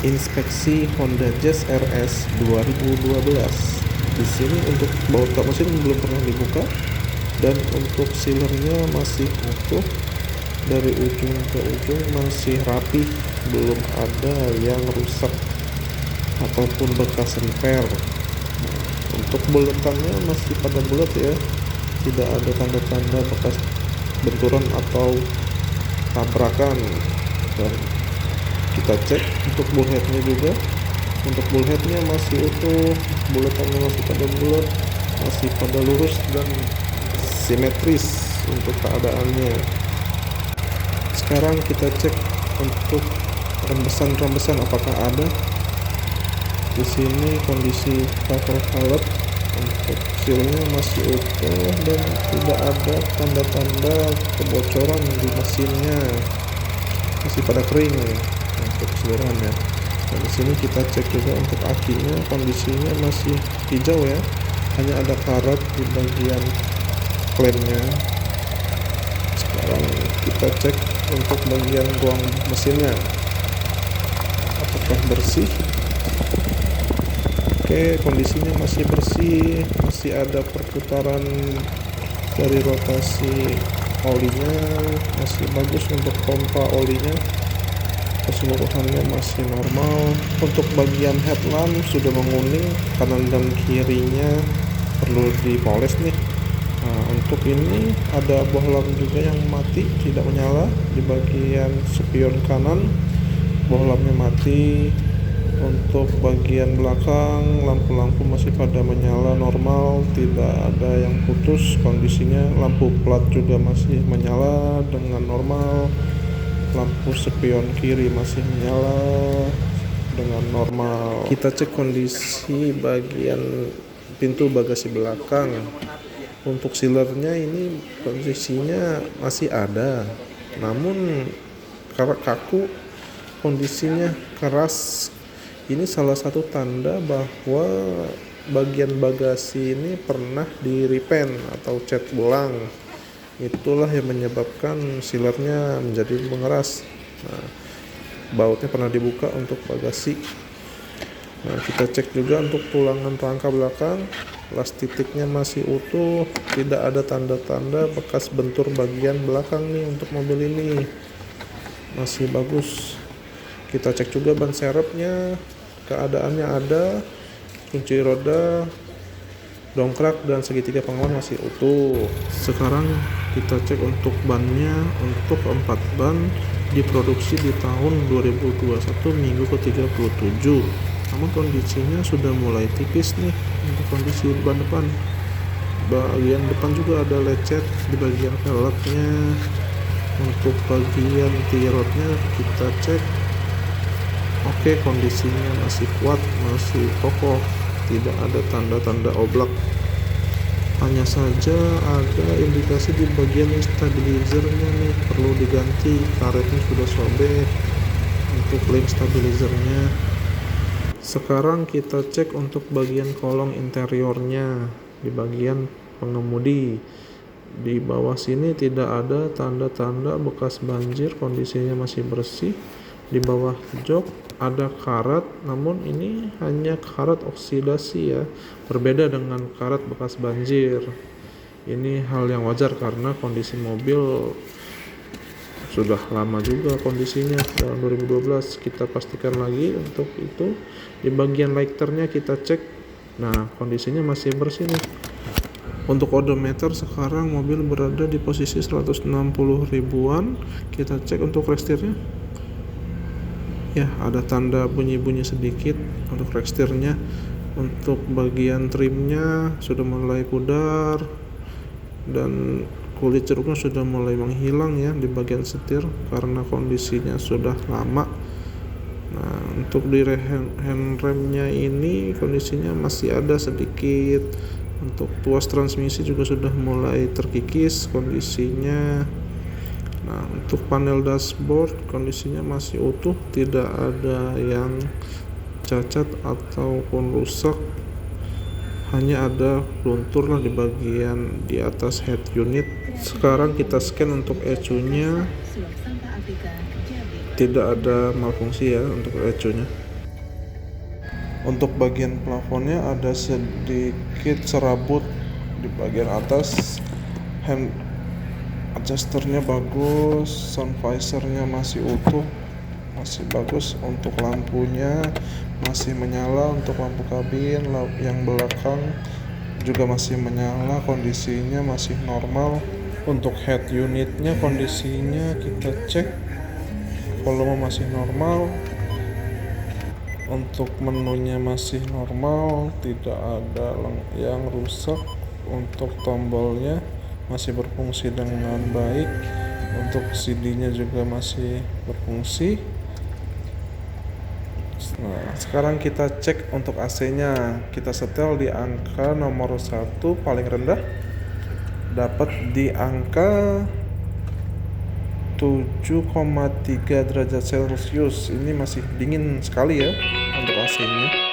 inspeksi Honda Jazz RS 2012. Di sini untuk baut kap mesin belum pernah dibuka dan untuk sealernya masih utuh, dari ujung ke ujung masih rapi, belum ada yang rusak ataupun bekas repair. Untuk buletannya masih pada bulat ya, tidak ada tanda-tanda bekas benturan atau tabrakan. Dan kita cek untuk bullheadnya juga, untuk bullheadnya masih utuh, buletannya masih pada bulat, masih pada lurus dan simetris untuk keadaannya. Sekarang kita cek untuk rembesan apakah ada. Di sini kondisi cover velg untuk sealnya masih utuh dan tidak ada tanda-tanda kebocoran di mesinnya, masih pada kering untuk keseluruhannya. Dan di sini kita cek juga untuk akinya, kondisinya masih hijau ya, hanya ada karat di bagian klemnya. Sekarang kita cek untuk bagian ruang mesinnya, apakah bersih. Oke, kondisinya masih bersih, masih ada perputaran dari rotasi olinya, masih bagus untuk pompa olinya, keseluruhannya masih normal. Untuk bagian headlamp sudah menguning, kanan dan kirinya perlu dipoles nih. Nah, untuk ini ada bohlam juga yang mati, tidak menyala di bagian spion kanan, bohlamnya mati. Untuk bagian belakang lampu-lampu masih pada menyala normal, tidak ada yang putus kondisinya. Lampu plat juga masih menyala dengan normal. Lampu spion kiri masih menyala dengan normal. Kita cek kondisi bagian pintu bagasi belakang. Untuk sealernya ini posisinya masih ada, namun kaku, kondisinya keras. Ini salah satu tanda bahwa bagian bagasi ini pernah di repaint atau cat ulang. Itulah yang menyebabkan sealernya menjadi mengeras. Nah, bautnya pernah dibuka untuk bagasi. Nah, kita cek juga untuk tulangan rangka belakang, las titiknya masih utuh, tidak ada tanda-tanda bekas bentur bagian belakang nih. Untuk mobil ini masih bagus. Kita cek juga ban serepnya, keadaannya ada, kunci roda, dongkrak dan segitiga pengaman masih utuh. Sekarang kita cek untuk bannya. Untuk 4 ban diproduksi di tahun 2021 minggu ke-37, namun kondisinya sudah mulai tipis nih. Untuk kondisi ban depan, bagian depan juga ada lecet di bagian velgnya. Untuk bagian tie-rodnya kita cek, oke, kondisinya masih kuat, masih kokoh, tidak ada tanda-tanda oblak. Hanya saja ada indikasi di bagian stabilizernya nih, perlu diganti, karetnya sudah sobek untuk lem stabilizernya. Sekarang kita cek untuk bagian kolong interiornya di bagian pengemudi. Di bawah sini tidak ada tanda-tanda bekas banjir, kondisinya masih bersih. Di bawah jok ada karat, namun ini hanya karat oksidasi ya, berbeda dengan karat bekas banjir. Ini hal yang wajar karena kondisi mobil sudah lama juga kondisinya, tahun 2012. Kita pastikan lagi untuk itu. Di bagian lighternya kita cek, nah kondisinya masih bersih nih. Untuk odometer sekarang mobil berada di posisi 160 ribuan. Kita cek untuk rekstirnya, ya ada tanda bunyi-bunyi sedikit untuk rekstirnya. Untuk bagian trimnya sudah mulai pudar dan kulit ceruknya sudah mulai menghilang ya di bagian setir karena kondisinya sudah lama. Nah, untuk di handremnya ini kondisinya masih ada sedikit. Untuk tuas transmisi juga sudah mulai terkikis kondisinya. Nah, untuk panel dashboard kondisinya masih utuh, tidak ada yang cacat ataupun rusak. Hanya ada luntur lah di bagian di atas head unit. Sekarang kita scan untuk ECU-nya, tidak ada malfungsi ya untuk ECU-nya. Untuk bagian plafonnya ada sedikit serabut di bagian atas. Hand adjusternya bagus, sound visornya masih utuh, masih bagus. Untuk lampunya masih menyala, untuk lampu kabin yang belakang juga masih menyala, kondisinya masih normal. Untuk head unitnya kondisinya kita cek, volume masih normal. Untuk menunya masih normal, tidak ada yang rusak. Untuk tombolnya masih berfungsi dengan baik. Untuk CD-nya juga masih berfungsi. Nah, sekarang kita cek untuk AC-nya. Kita setel di angka nomor 1 paling rendah, dapat di angka 7,3 derajat Celcius. Ini masih dingin sekali ya untuk AC-nya.